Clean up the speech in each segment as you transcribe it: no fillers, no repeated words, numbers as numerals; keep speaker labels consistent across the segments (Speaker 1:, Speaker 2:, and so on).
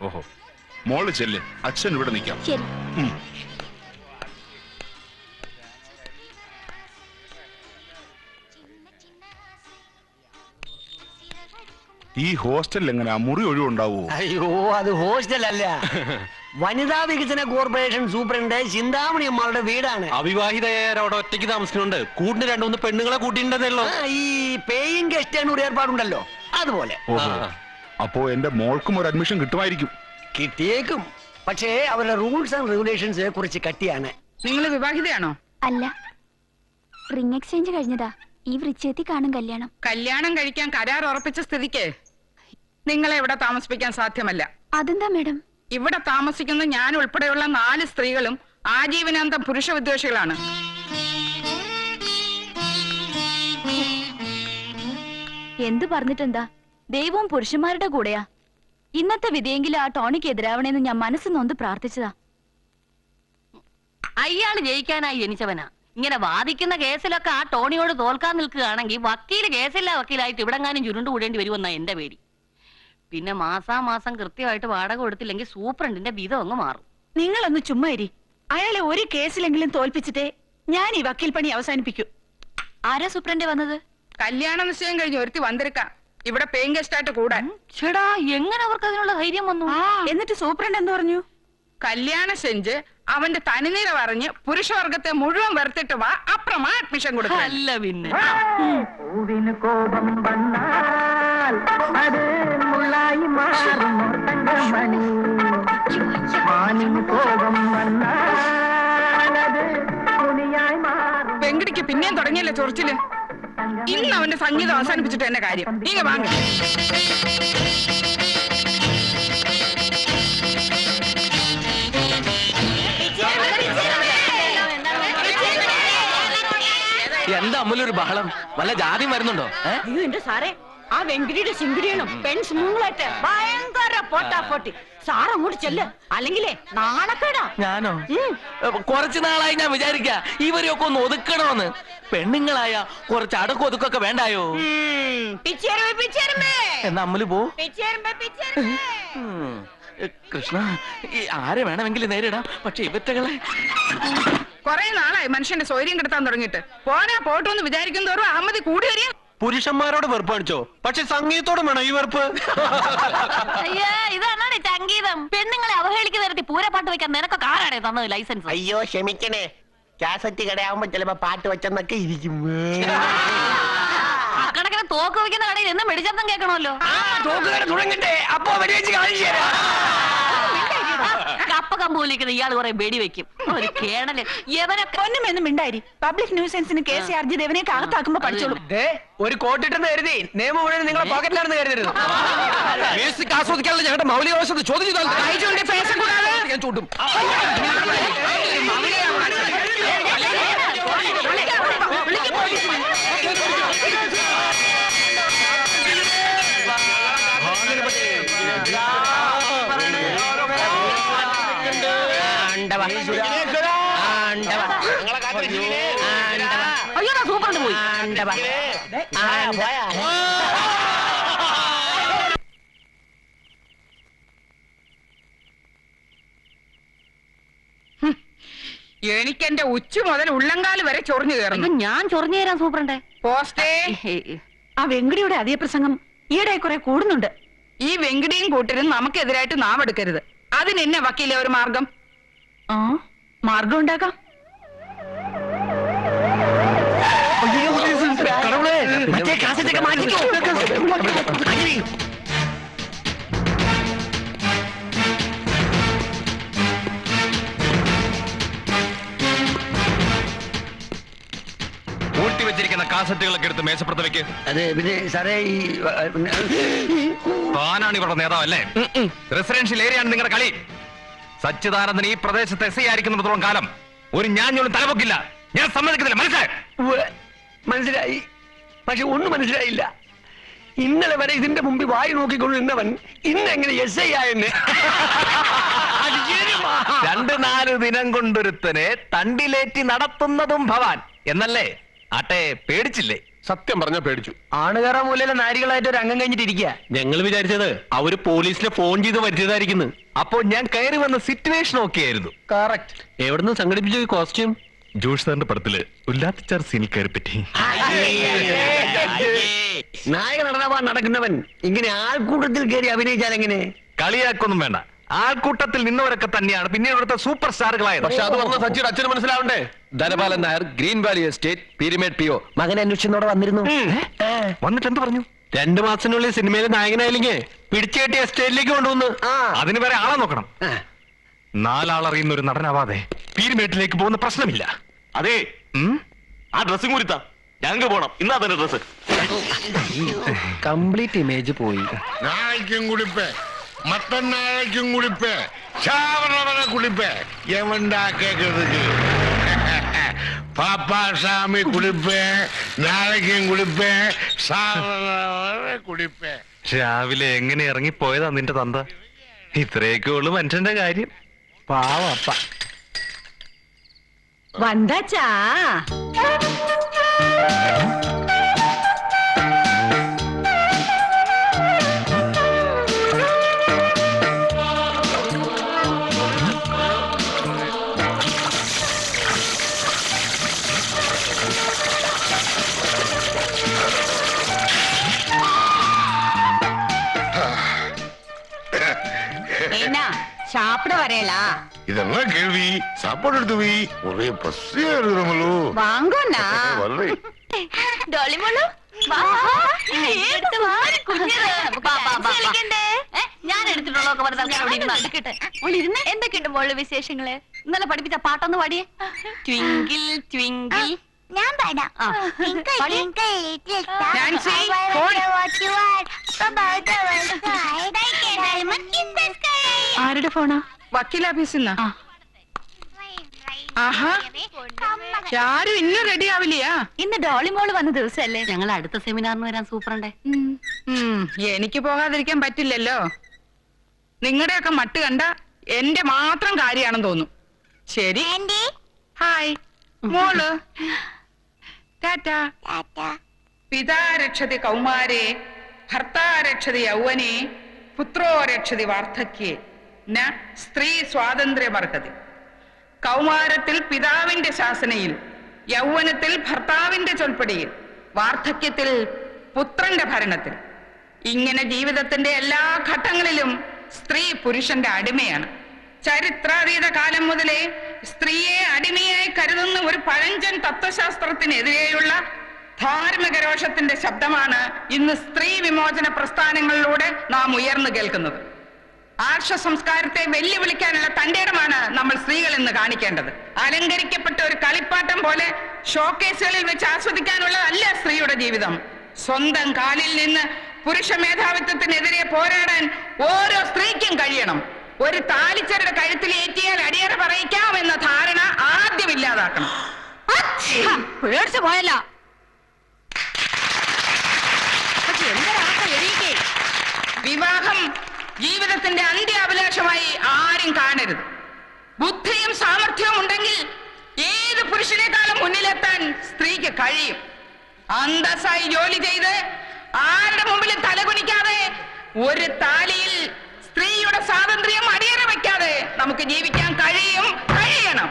Speaker 1: ഓഹോ, മോള് ചെല്ല്, അച്ഛൻ ഇവിടെ നിൽക്കാം.
Speaker 2: ശരി.
Speaker 1: ഈ ഹോസ്റ്റലിൽ എങ്ങനെയാ, മുറി ഒഴിവുണ്ടാവോ?
Speaker 3: അയ്യോ, അത് ഹോസ്റ്റൽ അല്ല, വനിതാ വികസന കോർപ്പറേഷൻ സൂപ്രണ്ട് ചിന്താമണി അമ്മളുടെ വീടാണ്.
Speaker 4: അവിവാഹിതയായവരവിടെ ഒറ്റയ്ക്ക് താമസിക്കുന്നുണ്ട്. കൂട്ടിന് 2-3 പെണ്ണുങ്ങളെ കൂട്ടിയിട്ടുണ്ടല്ലോ.
Speaker 3: ഈ പേയിങ് ഗസ്റ്റ് ഒരു ഏർപ്പാടുണ്ടല്ലോ, അതുപോലെ.
Speaker 1: അപ്പോ എന്റെ മോൾക്കും ഒരു അഡ്മിഷൻ കിട്ടുമായിരിക്കും.
Speaker 3: കിട്ടിയേക്കും, പക്ഷേ അവരുടെ റൂൾസ് ആൻഡ് റെഗുലേഷൻസ് കുറച്ച് കട്ടിയാണ്.
Speaker 5: നിങ്ങൾ വിവാഹിതയാണോ?
Speaker 2: അല്ല, റിംഗ് എക്സ്ചേഞ്ച് കഴിഞ്ഞതാ. ഈ വൃശ്ചേത്തി കാണും കല്യാണം.
Speaker 5: കല്യാണം കഴിക്കാൻ കരാർ ഉറപ്പിച്ച സ്ഥിതിക്ക് നിങ്ങളെ ഇവിടെ താമസിപ്പിക്കാൻ സാധ്യമല്ല.
Speaker 2: അതെന്താ മേഡം?
Speaker 5: ഇവിടെ താമസിക്കുന്ന ഞാൻ ഉൾപ്പെടെയുള്ള 4 സ്ത്രീകളും ആജീവനാന്തം പുരുഷ വിദ്വേഷികളാണ്.
Speaker 2: എന്തു പറഞ്ഞിട്ടെന്താ, ദൈവവും പുരുഷന്മാരുടെ കൂടെയാ. ഇന്നത്തെ വിധിയെങ്കിലും ആ ടോണിക്ക് എതിരാവണേന്ന് ഞാൻ മനസ്സ് നൊന്ത് പ്രാർത്ഥിച്ചതാ.
Speaker 6: അയാള് ജയിക്കാനായി ജനിച്ചവനാ. ഇങ്ങനെ വാദിക്കുന്ന കേസിലൊക്കെ ആ ടോണിയോട് തോൽക്കാൻ നിൽക്കുകയാണെങ്കിൽ വക്കീല് കേസില്ല വക്കീലായിട്ട് ഇവിടെങ്ങാനും ചുരുണ്ടു കൂടേണ്ടി വരുമെന്നാ എന്റെ പേടി. പിന്നെ മാസാമാസം കൃത്യമായിട്ട് വാടക കൊടുത്തില്ലെങ്കിൽ സൂപ്രണ്ടിന്റെ വിധം അങ്ങ് മാറും.
Speaker 7: നിങ്ങളൊന്ന് ചുമ്മാരി. അയാളെ ഒരു കേസിലെങ്കിലും തോൽപ്പിച്ചിട്ടേ ഞാൻ ഈ വക്കീൽ പണി അവസാനിപ്പിക്കൂ.
Speaker 2: ആരാ സൂപ്രണ്ട് വന്നത്?
Speaker 5: കല്യാണ നിശ്ചയം കഴിഞ്ഞ് ഒരുത്തി വന്നിരിക്കാം ഇവിടെ പേയിങ് ഗസ്റ്റ് ആയിട്ട് കൂടാൻ.
Speaker 6: ചേടാ, എങ്ങനെ അവർക്ക് അതിനുള്ള ധൈര്യം വന്നു?
Speaker 7: എന്നിട്ട് സൂപ്രണ്ട് എന്ത് പറഞ്ഞു?
Speaker 5: കല്യാണം സെഞ്ച് അവന്റെ തനിനിര പറഞ്ഞ് പുരുഷവർഗത്തെ മുഴുവൻ വെറുത്തിട്ട് വാ, അപ്പുറമാ അഡ്മിഷൻ കൊടുക്കാം.
Speaker 6: അല്ല പിന്നെ
Speaker 8: കോപം വന്നാൽ അത് മുള്ളായി മാറും തങ്കമണി. കോപം വന്നാൽ അത് തുണിയായി മാറും.
Speaker 5: വെങ്കടിക്ക് പിന്നെയും തുടങ്ങിയല്ലേ ചൊറിച്ചില്. ഇന്ന് അവന്റെ സംഗീതം അവസാനിപ്പിച്ചിട്ട് എന്നെ കാര്യം. നീங்க വാങ്ങ.
Speaker 4: എന്താ അമ്മലൊരു ബഹളം? വല്ല ജാതി വരുന്നുണ്ടോ?
Speaker 7: അയ്യോ എന്റെ സാറേ, ആ വെങ്കിടിയുടെ ശിങ്കിടിയണം പെൺസ് മൂങ്ങളായിട്ട് ഭയങ്കര പോട്ടാപ്പോട്ടി. സാർ അങ്ങോട്ട് ചെല്ല്, അല്ലെങ്കിലേ നാണക്കേടാ.
Speaker 4: ഞാനോ? കുറച്ചു നാളായി ഞാൻ വിചാരിക്ക ഇവരെയൊക്കെ ഒന്ന് ഒതുക്കണോന്ന്. പെണ്ണുങ്ങളായ കുറച്ച് അടക്കം ഒതുക്കൊക്കെ വേണ്ടായോ? എന്നാ അമ്മല് പോ. കൃഷ്ണ, ആരെ വേണമെങ്കിലും നേരിടാം, പക്ഷെ ഇവറ്റകളെ.
Speaker 5: കൊറേ നാളായി മനുഷ്യന്റെ സ്വൈര്യം കെടുത്താൻ തുടങ്ങിയിട്ട്. പോനാ പോട്ടോന്ന് വിചാരിക്കും തോറും അഹമ്മദ് കൂടി വരിക.
Speaker 4: പുരുഷന്മാരോട് വെറുപ്പ് കാണിച്ചോ, പക്ഷെ സംഗീതത്തോടും വേണം ഈ വെറുപ്പ്.
Speaker 6: ഇതാണ് സംഗീതം. പെണ്ണുങ്ങളെ അവഹേളിക്കുന്ന തരത്തിൽ പൂരപ്പാട്ട് വെക്കാൻ നിനക്കൊക്കെ ആരാണ് തന്നത് ലൈസൻസ്?
Speaker 3: അയ്യോ ക്ഷമിക്കണേ, കാസറ്റ് കടയാവുമ്പോ ചിലപ്പോ പാട്ട് വെച്ചെന്നൊക്കെ ഇരിക്കും.
Speaker 6: അക്കണക്കിന് തോക്ക് വെക്കുന്ന കടയിൽ എന്നും വെടിശബ്ദം കേൾക്കണമല്ലോ.
Speaker 3: തുടങ്ങണ്ടേ, അപ്പൊ വെടിവെച്ച് കാണിച്ചു തരാം.
Speaker 6: കപ്പ കമ്പൂലിക്കുന്ന ഇയാൾ കുറെ വെടി വെക്കും. ഒരു കേണല് എവനൊക്കെ
Speaker 7: ഒന്നുമെന്നും മിണ്ടായി. പബ്ലിക് ന്യൂസൻസിന് കേസ് ചാർജ് ചെയ്ത് ഇവനെ അകത്താക്കുമ്പോ പഠിച്ചോളൂ.
Speaker 3: ഒരു കോട്ടിട്ടെന്ന് കരുതി നിയമം മുഴുവൻ നിങ്ങളെ പോക്കറ്റിലാണെന്ന് കരുതരുത്.
Speaker 4: മ്യൂസിക് ആസ്വദിക്കാനുള്ള ഞങ്ങളുടെ മൗലികാവകാശത്തെ ചോദ്യം ഞാൻ ചൂട്ടും.
Speaker 6: അയ്യോ, സൂപ്പറിന് പോയി.
Speaker 5: എനിക്കെന്റെ ഉച്ച മുതൽ ഉള്ളങ്കാല് വരെ ചൊറിഞ്ഞു കയറുന്നു.
Speaker 6: ഞാൻ ചൊറിഞ്ഞു തരാം സൂപ്രണ്ടേ.
Speaker 5: പോസ്റ്റേ,
Speaker 7: ആ വെങ്കിടിയുടെ അതേ പ്രസംഗം ഈയിടെ കുറെ കൂടുന്നുണ്ട്.
Speaker 5: ഈ വെങ്കിടിയും കൂട്ടരും നമുക്കെതിരായിട്ട് നാവെടുക്കരുത്. അതിന് എന്നെ വക്കീലെ ഒരു മാർഗം.
Speaker 7: മാർഗം ഉണ്ടാക്കാം.
Speaker 3: മറ്റേ കാസറ്റൊക്കെ മാറ്റിക്കോ.
Speaker 4: വെച്ചിരിക്കുന്ന കാസറ്റുകളൊക്കെ എടുത്ത് മേശപ്പുറത്ത് വെക്ക്.
Speaker 3: അതെ, പിന്നെ സാറേ
Speaker 4: താനാണ് ഇവിടെ നേതാവല്ലേ? റെസിഡൻഷ്യൽ ഏരിയയാണ് നിങ്ങളുടെ കളി. സച്ചിദാനന്ദൻ ഈ പ്രദേശത്ത് എസ് ഐ ആയിരിക്കുന്നിടത്തോളം കാലം ഒരു ഞാഞ്ഞോളും തലപൊക്കില്ല. ഞാൻ സമ്മതിക്കുന്നില്ല.
Speaker 3: മനസ്സിലായി, പക്ഷെ ഒന്നും മനസ്സിലായില്ല. ഇന്നലെ വരെ ഇതിന്റെ മുമ്പിൽ വായി നോക്കിക്കൊണ്ടിരുന്നവൻ ഇന്നെങ്ങനെ എസ് ഐ ആയെന്ന്.
Speaker 4: 2-4 ദിനം കൊണ്ടൊരുത്തനെ തണ്ടിലേറ്റി നടത്തുന്നതും ഭവാൻ എന്നല്ലേ? ആട്ടെ, പേടിച്ചില്ലേ?
Speaker 9: സത്യം പറഞ്ഞാ പേടിച്ചു.
Speaker 3: ആണുകാറ മൂലയിലെ നാരികളായിട്ട് ഒരു അംഗം കഴിഞ്ഞിട്ടിരിക്കുക.
Speaker 9: ഞങ്ങൾ വിചാരിച്ചത് അവര് പോലീസിലെ ഫോൺ ചെയ്ത് വരുത്തിയതായിരിക്കുന്നു.
Speaker 4: അപ്പോ ഞാൻ കയറി വന്ന സിറ്റുവേഷൻ ഒക്കെ ആയിരുന്നു.
Speaker 3: കറക്റ്റ്.
Speaker 9: എവിടുന്ന് സംഘടിപ്പിച്ച കോസ്റ്റ്യൂം?
Speaker 4: ജോഷ് സാറിന്റെ പടത്തില് ഉല്ലാത്തിച്ചാർ സീനിൽ കയറി പറ്റി.
Speaker 3: നായക നടനവാൻ നടക്കുന്നവൻ ഇങ്ങനെ ആൾക്കൂട്ടത്തിൽ കയറി അഭിനയിച്ചാൽ എങ്ങനെ?
Speaker 4: കളിയാക്കൊന്നും വേണ്ട. ആൾക്കൂട്ടത്തിൽ നിന്നവരൊക്കെ തന്നെയാണ് പിന്നീട് ഇവിടുത്തെ സൂപ്പർ സ്റ്റാറുകളായത്.
Speaker 9: പക്ഷെ അത് പറഞ്ഞ സച്ചിയുടെ അച്ഛന് മനസ്സിലാവണ്ടേ? Dhanapalan Nair, green valley estate, Peermade PO.
Speaker 3: മകനെ അന്വേഷിച്ചോടെ വന്നിരുന്നു.
Speaker 4: വന്നിട്ട് എന്ത് പറഞ്ഞു?
Speaker 9: 2 മാസത്തിനുള്ളിൽ സിനിമയിലെ നായകനായില്ലെങ്കിൽ പിടിച്ചുകെട്ടി എസ്റ്റേറ്റിലേക്ക് കൊണ്ടുവന്ന്.
Speaker 4: അതിന് വരെ ആളെ നോക്കണം. 4 ആളറിയുന്ന ഒരു നടനാവാതെ പീരിമേട്ടിലേക്ക് പോകുന്ന പ്രശ്നമില്ല.
Speaker 10: അതെ, ആ ഡ്രസ്സും കുരുത്താ ഞങ്ങൾക്ക് പോണം. ഇന്നാ തന്നെ ഡ്രസ്.
Speaker 3: കംപ്ലീറ്റ് ഇമേജ് പോയി.
Speaker 11: நாளைக்கும் குளிப்பேன், மத்த நாளைக்கும் குளிப்பேன், சாவரவரை குளிப்பேன். எவன்டா கேட்கறதுக்கு? பாப்பா சாமி குளிப்பேன், நாளைக்கும் குளிப்பேன், சாவரவரை குளிப்பேன்.
Speaker 4: രാവിലെ എങ്ങനെ ഇറങ്ങിപ്പോയതാ നിന്റെ തന്ത? ഇത്രയൊക്കെ ഉള്ളു മനുഷ്യന്റെ കാര്യം.
Speaker 3: പാവപ്പ.
Speaker 7: വന്താച്ചാ ஏன்னா சாப்பிட வரையலா?
Speaker 11: இதெல்லாம் கேள்வி. சாப்பாடு எடுத்து வை. ஒரே பசியா இருக்கிறவங்களோ.
Speaker 7: வாங்கண்ணா.
Speaker 11: வர்றேன்.
Speaker 2: ഡോളി മോളു
Speaker 6: ഞാൻ എടുത്തിട്ടുള്ളതൊക്കെ
Speaker 2: എന്തൊക്കെയുണ്ട് മോള് വിശേഷങ്ങള്?
Speaker 6: ഇന്നലെ പഠിപ്പിച്ച പാട്ടൊന്ന് പാടിയേ. Twinkle twinkle.
Speaker 2: ഞാൻ പാടാം.
Speaker 5: Nancy, phone.
Speaker 2: ആരുടെ ഫോണാ?
Speaker 5: വക്കീൽ ഓഫീസിൽ നിന്നാ. ആഹാ, ആരും ഇന്നും റെഡി ആവില്ലയാ?
Speaker 2: ഇന്ന് ഡോളി മോള് വന്ന ദിവസല്ലേ?
Speaker 6: ഞങ്ങൾ അടുത്ത സെമിനാറിന് വരാൻ സൂപ്പറുണ്ടേ.
Speaker 5: എനിക്ക് പോകാതിരിക്കാൻ പറ്റില്ലല്ലോ. നിങ്ങളുടെയൊക്കെ മട്ട് കണ്ട എന്റെ മാത്രം കാര്യമാണെന്ന് തോന്നും. ശരി, ഹായ് മോള്. ടാറ്റാ. പിതാ രക്ഷതി കൗമാരേ, ഭർത്താ രക്ഷതി യൗവനേ, പുത്രോ രക്ഷതി വാർദ്ധക്യേ, ന സ്ത്രീ സ്വാതന്ത്ര്യമർഹതി. കൗമാരത്തിൽ പിതാവിന്റെ ശാസനയിൽ, യൗവനത്തിൽ ഭർത്താവിന്റെ ചൊൽപ്പടിയിൽ, വാർദ്ധക്യത്തിൽ പുത്രന്റെ ഭരണത്തിൽ. ഇങ്ങനെ ജീവിതത്തിന്റെ എല്ലാ ഘട്ടങ്ങളിലും സ്ത്രീ പുരുഷന്റെ അടിമയാണ്. ചരിത്രാതീത കാലം മുതലേ സ്ത്രീയെ അടിമയായി കരുതുന്ന ഒരു പഴഞ്ചൻ തത്വശാസ്ത്രത്തിനെതിരെയുള്ള ധാർമ്മിക രോഷത്തിന്റെ ശബ്ദമാണ് ഇന്ന് സ്ത്രീ വിമോചന പ്രസ്ഥാനങ്ങളിലൂടെ നാം ഉയർന്നു കേൾക്കുന്നത്. ആർഷ സംസ്കാരത്തെ വെല്ലുവിളിക്കാനുള്ള തന്റേടമാണ് നമ്മൾ സ്ത്രീകൾ ഇന്ന് കാണിക്കേണ്ടത്. അലങ്കരിക്കപ്പെട്ട ഒരു കളിപ്പാട്ടം പോലെ ഷോക്കേസുകളിൽ വെച്ച് ആസ്വദിക്കാനുള്ളതല്ല സ്ത്രീയുടെ ജീവിതം. സ്വന്തം കാലിൽ നിന്ന് പുരുഷ മേധാവിത്വത്തിനെതിരെ പോരാടാൻ ഓരോ സ്ത്രീക്കും കഴിയണം. ഒരു താലിച്ചരുടെ കഴുത്തിൽ ഏറ്റിയാൽ അടിയറ പറയിക്കാം എന്ന ധാരണ ആദ്യം ഇല്ലാതാക്കണം.
Speaker 7: പേടിച്ചു പോയല്ല.
Speaker 5: വിവാഹം ജീവിതത്തിന്റെ അന്ത്യാഭിലാഷമായി ആരും കാണരുത്. ബുദ്ധിയും സാമർഥ്യവും ഉണ്ടെങ്കിൽ ഏത് പുരുഷനേക്കാളും മുന്നിലെത്താൻ സ്ത്രീക്ക് കഴിയും. അന്തസ്സായി ജോലി ചെയ്ത് ആരുടെ മുമ്പിലും തലകുനിക്കാതെ ഒരു താലിയിൽ സ്ത്രീയുടെ സ്വാതന്ത്ര്യം അടിയറ വയ്ക്കാതെ നമുക്ക് ജീവിക്കാൻ കഴിയണം.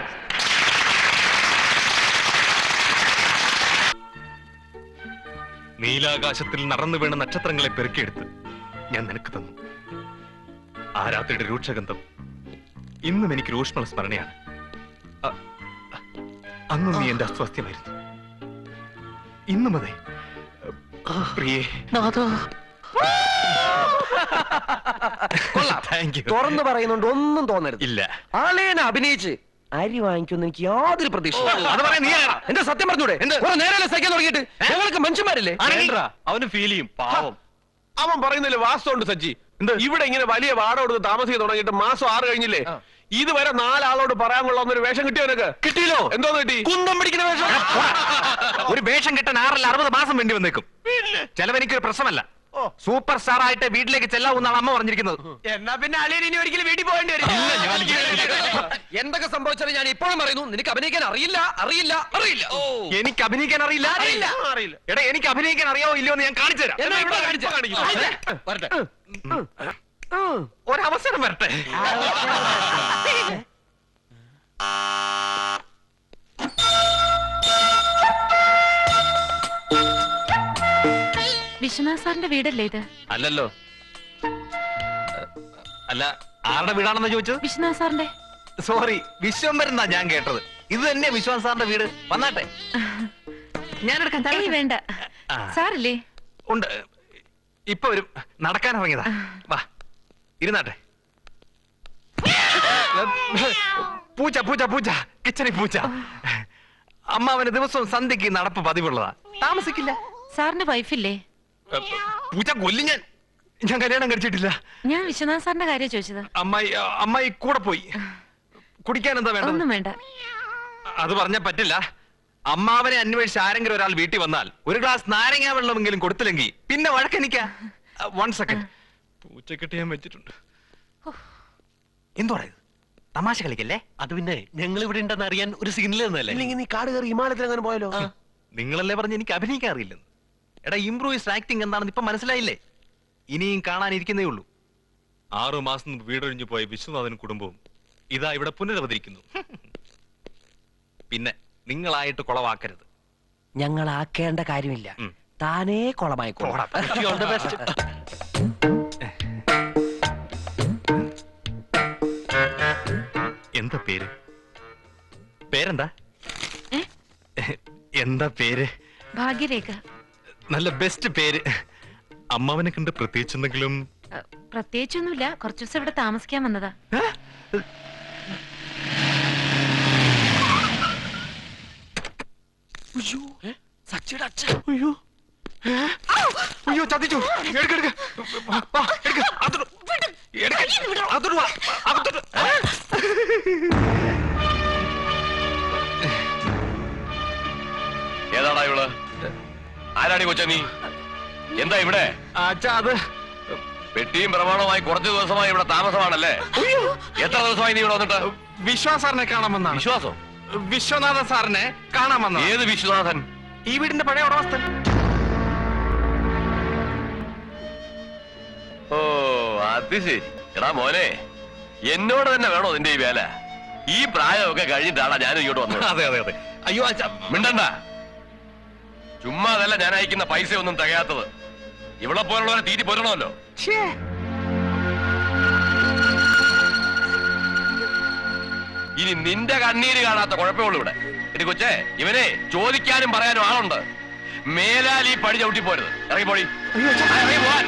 Speaker 4: നീലാകാശത്തിൽ നടന്നു വീണ നക്ഷത്രങ്ങളെ പെറുക്കിയെടുത്ത് ഞാൻ നിനക്ക് തന്നു. ആ രാത്രിയുടെ രൂക്ഷഗന്ധം ഇന്നും എനിക്ക് ഊഷ്മള സ്മരണയാണ്. അന്നും നീ എന്റെ അസ്വാസ്ഥ്യമായിരുന്നു. ഇന്നും അതെ പ്രിയേ.
Speaker 3: തുറന്നു പറയുന്നുണ്ട്, ഒന്നും തോന്നരുത്.
Speaker 4: ഇല്ല,
Speaker 3: ആളേന അഭിനയിച്ച് അരി വാങ്ങിക്കുമെന്ന് എനിക്ക് യാതൊരു പ്രതീക്ഷ.
Speaker 9: എന്താ സത്യം പറഞ്ഞൂടെ? നേരെ സഹിക്കാൻ തുടങ്ങിയിട്ട് ഞങ്ങൾക്ക് മനുഷ്യന്മാരില്ലേ?
Speaker 10: അവന് ഫീൽ ചെയ്യും, പാവം.
Speaker 9: അവൻ പറയുന്നില്ല വാസ്തവമുണ്ട് സജ്ജി. ഇവിടെ ഇങ്ങനെ വലിയ വാട കൊടുത്ത് താമസിക്കാൻ തുടങ്ങിയിട്ട് മാസം 6 കഴിഞ്ഞില്ലേ? ഇതുവരെ 4 ആളോട് പറയാൻ കൊള്ളാവുന്ന ഒരു വേഷം കിട്ടിയോ നിനക്ക്? കിട്ടിയല്ലോ. എന്തോന്ന് കിട്ടി? കുന്തം പിടിക്കുന്ന വേഷം.
Speaker 4: ഒരു വേഷം കിട്ടാൻ 6 അല്ല 60 മാസം വേണ്ടി വന്നേക്കും. ചെലവെനിക്കൊരു പ്രശ്നമല്ല. സൂപ്പർ സ്റ്റാർ ആയിട്ട് വീട്ടിലേക്ക് ചെല്ലാവുന്നാണ് അമ്മ പറഞ്ഞിരിക്കുന്നത്.
Speaker 3: എന്നാ പിന്നെ അളിയൻ ഇനി ഒരിക്കലും വീട്ടിൽ പോകേണ്ടി വരും.
Speaker 12: എന്തൊക്കെ സംഭവിച്ചാലും ഞാൻ ഇപ്പോഴും പറയുന്നു, നിനക്ക് അഭിനയിക്കാൻ അറിയില്ല.
Speaker 4: എനിക്ക് അഭിനയിക്കാൻ അറിയില്ല. എടാ, എനിക്ക് അഭിനയിക്കാൻ അറിയാവോ ഇല്ലയോ എന്ന് ഞാൻ കാണിച്ചു തരാം. ഒരവസരം വരട്ടെ.
Speaker 2: വിശ്വനാഥ് സാറിന്റെ വീടല്ലേ ഇത്?
Speaker 4: അല്ലല്ലോ. അല്ല, ആരുടെ വീടാണെന്ന് ചോദിച്ചത്?
Speaker 2: വിശ്വനാഥ് സാറിന്റെ.
Speaker 4: സോറി, വിശ്വംഭരൻ എന്നാ ഞാൻ കേട്ടത്. ഇത് തന്നെ വിശ്വനാഥ് സാറിന്റെ വീട്. വന്നാട്ടെ, ഞാനെടുക്കാൻ.
Speaker 2: വേണ്ട, സാറില്ലേ?
Speaker 4: ഉണ്ട്, ഇപ്പൊ വരും. നടക്കാൻ ഇറങ്ങിയതാ. വാ, ഇരുന്നാട്ടെ. പൂച്ച പൂച്ച പൂച്ച, കിച്ചണി പൂച്ച. അമ്മാവന് ദിവസവും സന്ധ്യക്ക് നടപ്പ് പതിവുള്ളതാ. താമസിക്കില്ല.
Speaker 2: സാറിന്റെ വൈഫില്ലേ?
Speaker 4: പൂച്ച കൊല്ലി. ഞാൻ കല്യാണം കഴിച്ചിട്ടില്ല.
Speaker 2: ഞാൻ വിശ്വനാഥ് സാറിന്റെ കാര്യം ചോദിച്ചത്.
Speaker 4: അമ്മായി കൂടെ പോയി. കുടിക്കാൻ എന്താ വേണ്ടത്?
Speaker 2: ഒന്നും വേണ്ട.
Speaker 4: അത് പറഞ്ഞാ പറ്റില്ല. അമ്മാവനെ അന്വേഷിച്ച് ആരെങ്കിലും ഒരാൾ വീട്ടിൽ വന്നാൽ ഒരു ഗ്ലാസ് നാരങ്ങ വെള്ളമെങ്കിലും കൊടുത്തില്ലെങ്കിൽ പിന്നെ വഴക്കെനിക്കാ. 1 സെക്കൻഡ്. പൂച്ചക്കെട്ടി ഞാൻ വെച്ചിട്ടുണ്ട്. എന്തുവാ ഇത്? തമാശ കളിക്കല്ലേ?
Speaker 12: അത് പിന്നെ ഞങ്ങൾ ഇവിടെ ഉണ്ടെന്ന് അറിയാൻ ഒരു സിഗ്നൽ തന്നല്ലേ.
Speaker 3: ഇല്ലെങ്കിൽ നീ കാട് കയറി ഹിമാലയത്തിൽ അങ്ങനെ പോയാലോ?
Speaker 4: നിങ്ങളല്ലേ പറഞ്ഞ് എനിക്ക് അഭിനയിക്കാൻ അറിയില്ലെന്ന്. എടാ, ഇംപ്രൂവൈസ്ഡ് ആക്ടിങ് എന്താണെന്ന് ഇപ്പൊ മനസ്സിലായില്ലേ? ഇനിയും കാണാനിരിക്കുന്നേ ഉള്ളൂ. 6 മാസം മുമ്പ് വീടൊഴിഞ്ഞു പോയ വിശ്വനാഥൻ കുടുംബവും ഇതാ ഇവിടെ പുനരവതരിക്കുന്നു. പിന്നെ നിങ്ങളായിട്ട് കുളവാക്കരുത്.
Speaker 12: ഞങ്ങൾ ആക്കേണ്ട കാര്യമില്ല, താനേ കുളമായിക്കോളാം.
Speaker 4: എന്താ പേര്? പേരെന്താ? എന്താ പേര്?
Speaker 2: ഭാഗ്യരേഖ.
Speaker 4: നല്ല ബെസ്റ്റ് പേര്. അമ്മാവനെ കണ്ട് പ്രത്യേകിച്ച് എന്തെങ്കിലും?
Speaker 2: പ്രത്യേകിച്ചൊന്നുമില്ല, കുറച്ചു ദിവസം ഇവിടെ താമസിക്കാൻ വന്നതാ.
Speaker 12: സച്ചിയുടെ അച്ഛൻ.
Speaker 4: അയ്യോ, ചതിച്ചു.
Speaker 10: ഏതാടാ ഇവള്? ആരാടി കൊച്ച നീ? എന്താ ഇവിടെ?
Speaker 4: അച്ഛാ, അത്
Speaker 10: പെട്ടിയും പ്രമാണവുമായി കുറച്ചു ദിവസമായി ഇവിടെ താമസമാണല്ലേ? എത്ര ദിവസമായി നീ ഇവിടെ വന്നിട്ട്?
Speaker 4: വിശ്വാസ് സാറിനെ കാണാമെന്നാണ്.
Speaker 10: വിശ്വാസം?
Speaker 4: വിശ്വനാഥൻ സാറിനെ കാണാമെന്നാണ്.
Speaker 10: ഏത് വിശ്വനാഥൻ?
Speaker 4: ഈ വീടിന്റെ പഴയ ഉടമസ്ഥൻ.
Speaker 10: ഓ, അത് ശരി. എടാ മോനെ, എന്നോട് തന്നെ വേണോ നിന്റെ ഈ വേല? ഈ പ്രായമൊക്കെ കഴിഞ്ഞിട്ടാണ് ഞാൻ ഇങ്ങോട്ട് വന്നത്.
Speaker 4: അതെ അതെ അതെ. അയ്യോ അച്ഛാ,
Speaker 10: മിണ്ടണ്ട. ചുമ്മാ അതല്ല ഞാൻ അയക്കുന്ന പൈസ ഒന്നും തികയാത്തത്. ഇവിടെ പോലുള്ളവരെ തീറ്റി പോരണമല്ലോ. ഇനി നിന്റെ കണ്ണീര് കാണാത്ത കുഴപ്പമുള്ളൂ ഇവിടെ. എടി കൊച്ചേ, ഇവനെ ചോദിക്കാനും പറയാനും ആളുണ്ട്. മേലാൽ ഈ പടി ചവിട്ടി പോരുത്. ഇറങ്ങി പോടി. ഇറങ്ങി പോവാൻ.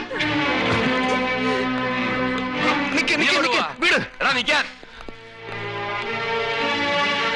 Speaker 4: വീട്
Speaker 10: എടാ നിക്കാൻ.